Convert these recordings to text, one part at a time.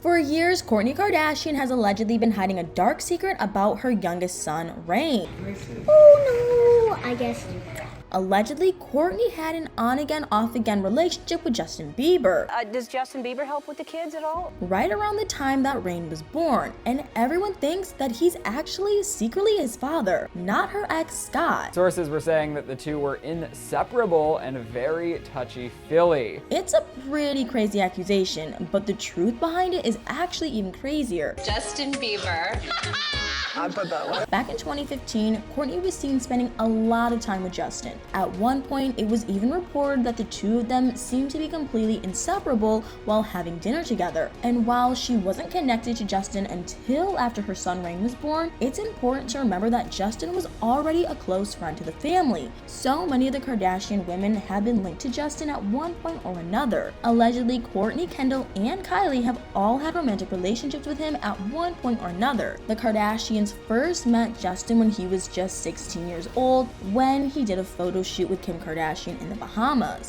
For years, Kourtney Kardashian has allegedly been hiding a dark secret about her youngest son, Reign. Oh no, I guess. Allegedly, Kourtney had an on-again, off-again relationship with Justin Bieber. Does Justin Bieber help with the kids at all? Right around the time that Reign was born, and everyone thinks that he's actually secretly his father, not her ex Scott. Sources were saying that the two were inseparable and very touchy-feely. It's a pretty crazy accusation, but the truth behind it is actually even crazier. Justin Bieber. Back in 2015, Kourtney was seen spending a lot of time with Justin. At one point, it was even reported that the two of them seemed to be completely inseparable while having dinner together. And while she wasn't connected to Justin until after her son Reign was born, it's important to remember that Justin was already a close friend to the family. So many of the Kardashian women have been linked to Justin at one point or another. Allegedly, Kourtney, Kendall, and Kylie have all had romantic relationships with him at one point or another. The Kardashians first met Justin when he was just 16 years old, when he did a photo shoot with Kim Kardashian in the Bahamas.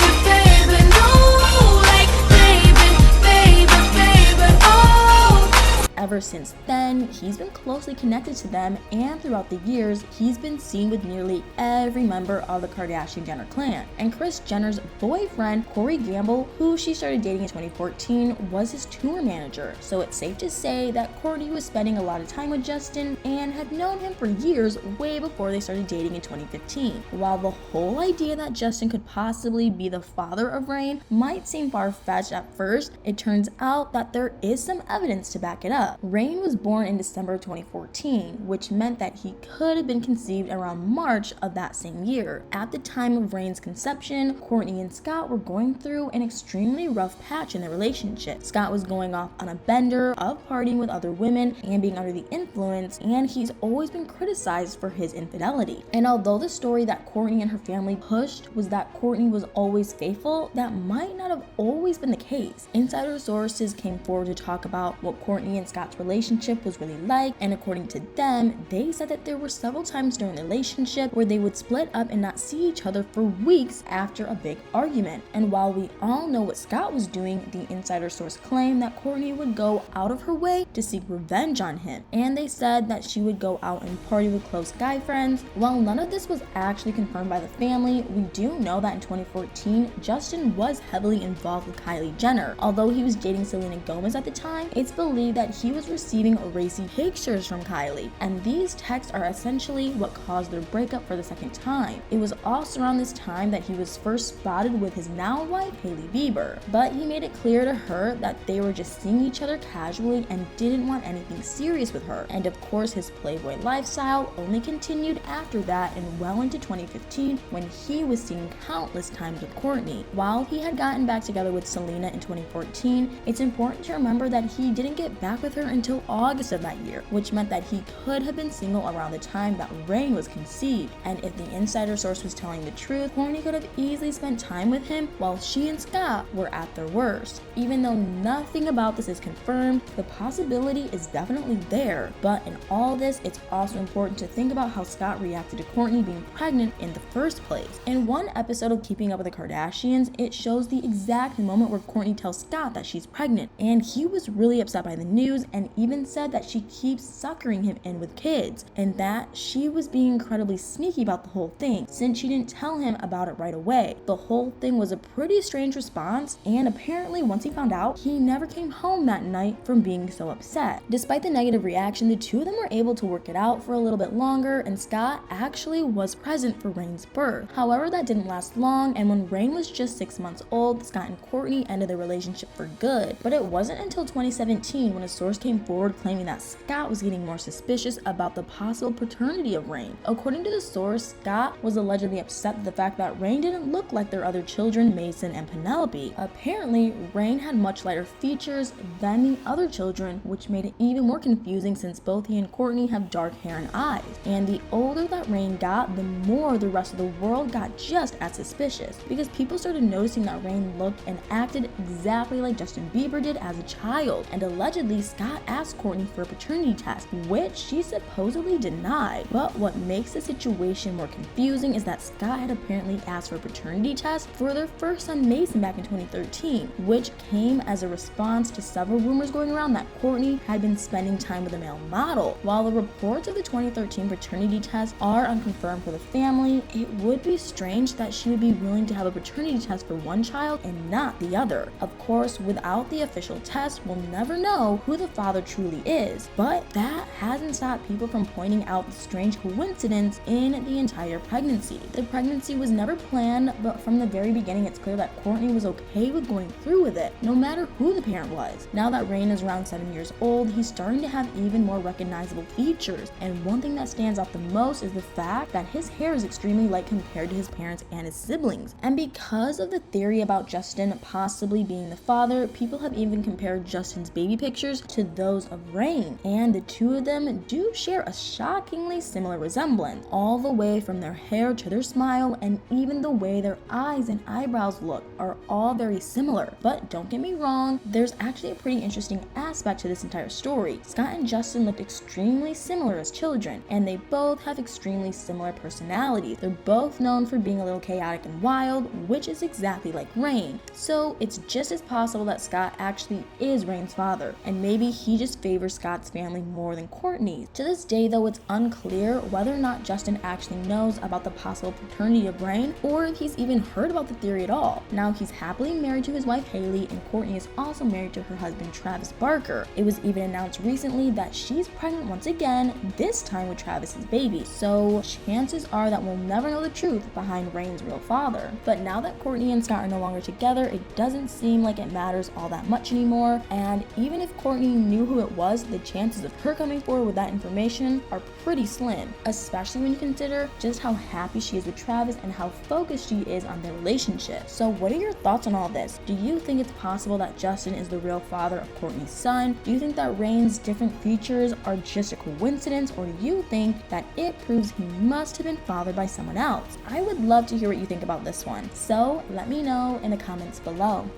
Ever since then, he's been closely connected to them, and throughout the years, he's been seen with nearly every member of the Kardashian-Jenner clan. And Kris Jenner's boyfriend, Corey Gamble, who she started dating in 2014, was his tour manager. So it's safe to say that Kourtney was spending a lot of time with Justin and had known him for years, way before they started dating in 2015. While the whole idea that Justin could possibly be the father of Reign might seem far-fetched at first, it turns out that there is some evidence to back it up. Reign was born in December of 2014, which meant that he could have been conceived around March of that same year. At the time of Reign's conception, Kourtney and Scott were going through an extremely rough patch in their relationship. Scott was going off on a bender of partying with other women and being under the influence, and he's always been criticized for his infidelity. And although the story that Kourtney and her family pushed was that Kourtney was always faithful, that might not have always been the case. Insider sources came forward to talk about what Kourtney and Scott's relationship was really like, and according to them, they said that there were several times during the relationship where they would split up and not see each other for weeks after a big argument. And while we all know what Scott was doing, the insider source claimed that Kourtney would go out of her way to seek revenge on him, and they said that she would go out and party with close guy friends. While none of this was actually confirmed by the family, we do know that in 2014, Justin was heavily involved with Kylie Jenner. Although he was dating Selena Gomez at the time, it's believed that he was receiving racy pictures from Kylie, and these texts are essentially what caused their breakup for the second time. It was also around this time that he was first spotted with his now wife, Hailey Bieber, but he made it clear to her that they were just seeing each other casually and didn't want anything serious with her. And of course, his Playboy lifestyle only continued after that and well into 2015, when he was seen countless times with Kourtney. While he had gotten back together with Selena in 2014, it's important to remember that he didn't get back with her until August of that year, which meant that he could have been single around the time that Reign was conceived. And if the insider source was telling the truth, Kourtney could have easily spent time with him while she and Scott were at their worst. Even though nothing about this is confirmed, the possibility is definitely there. But in all this, it's also important to think about how Scott reacted to Kourtney being pregnant in the first place. In one episode of Keeping Up with the Kardashians, it shows the exact moment where Kourtney tells Scott that she's pregnant, and he was really upset by the news and even said that she keeps suckering him in with kids, and that she was being incredibly sneaky about the whole thing since she didn't tell him about it right away. The whole thing was a pretty strange response, and apparently once he found out, he never came home that night from being so upset. Despite the negative reaction, the two of them were able to work it out for a little bit longer, and Scott actually was present for Reign's birth. However, that didn't last long, and when Reign was just 6 months old, Scott and Kourtney ended their relationship for good. But it wasn't until 2017 when a source came forward claiming that Scott was getting more suspicious about the possible paternity of Reign. According to the source, Scott was allegedly upset at the fact that Reign didn't look like their other children, Mason and Penelope. Apparently, Reign had much lighter features than the other children, which made it even more confusing since both he and Kourtney have dark hair and eyes. And the older that Reign got, the more the rest of the world got just as suspicious, because people started noticing that Reign looked and acted exactly like Justin Bieber did as a child. And allegedly, Scott Scott asked Kourtney for a paternity test, which she supposedly denied. But what makes the situation more confusing is that Scott had apparently asked for a paternity test for their first son Mason back in 2013, which came as a response to several rumors going around that Kourtney had been spending time with a male model. While the reports of the 2013 paternity test are unconfirmed for the family, it would be strange that she would be willing to have a paternity test for one child and not the other. Of course, without the official test, we'll never know who the father truly is, but that hasn't stopped people from pointing out the strange coincidence in the entire pregnancy. The pregnancy was never planned, but from the very beginning it's clear that Kourtney was okay with going through with it, no matter who the parent was. Now that Rain is around 7 years old, he's starting to have even more recognizable features, and one thing that stands out the most is the fact that his hair is extremely light compared to his parents and his siblings. And because of the theory about Justin possibly being the father, people have even compared Justin's baby pictures to those of Rain, and the two of them do share a shockingly similar resemblance, all the way from their hair to their smile, and even the way their eyes and eyebrows look are all very similar. But don't get me wrong, there's actually a pretty interesting aspect to this entire story. Scott and Justin looked extremely similar as children, and they both have extremely similar personalities. They're both known for being a little chaotic and wild, which is exactly like Rain. So it's just as possible that Scott actually is Rain's father, and maybe he just favors Scott's family more than Kourtney's. To this day though, it's unclear whether or not Justin actually knows about the possible paternity of Rain, or if he's even heard about the theory at all. Now he's happily married to his wife Haley, and Kourtney is also married to her husband Travis Barker. It was even announced recently that she's pregnant once again, this time with Travis's baby. So chances are that we'll never know the truth behind Rain's real father. But now that Kourtney and Scott are no longer together, it doesn't seem like it matters all that much anymore, and even if Kourtney knew who it was, the chances of her coming forward with that information are pretty slim, especially when you consider just how happy she is with Travis and how focused she is on their relationship. So what are your thoughts on all this? Do you think it's possible that Justin is the real father of Kourtney's son? Do you think that Rain's different features are just a coincidence, or do you think that it proves he must have been fathered by someone else? I would love to hear what you think about this one, so let me know in the comments below.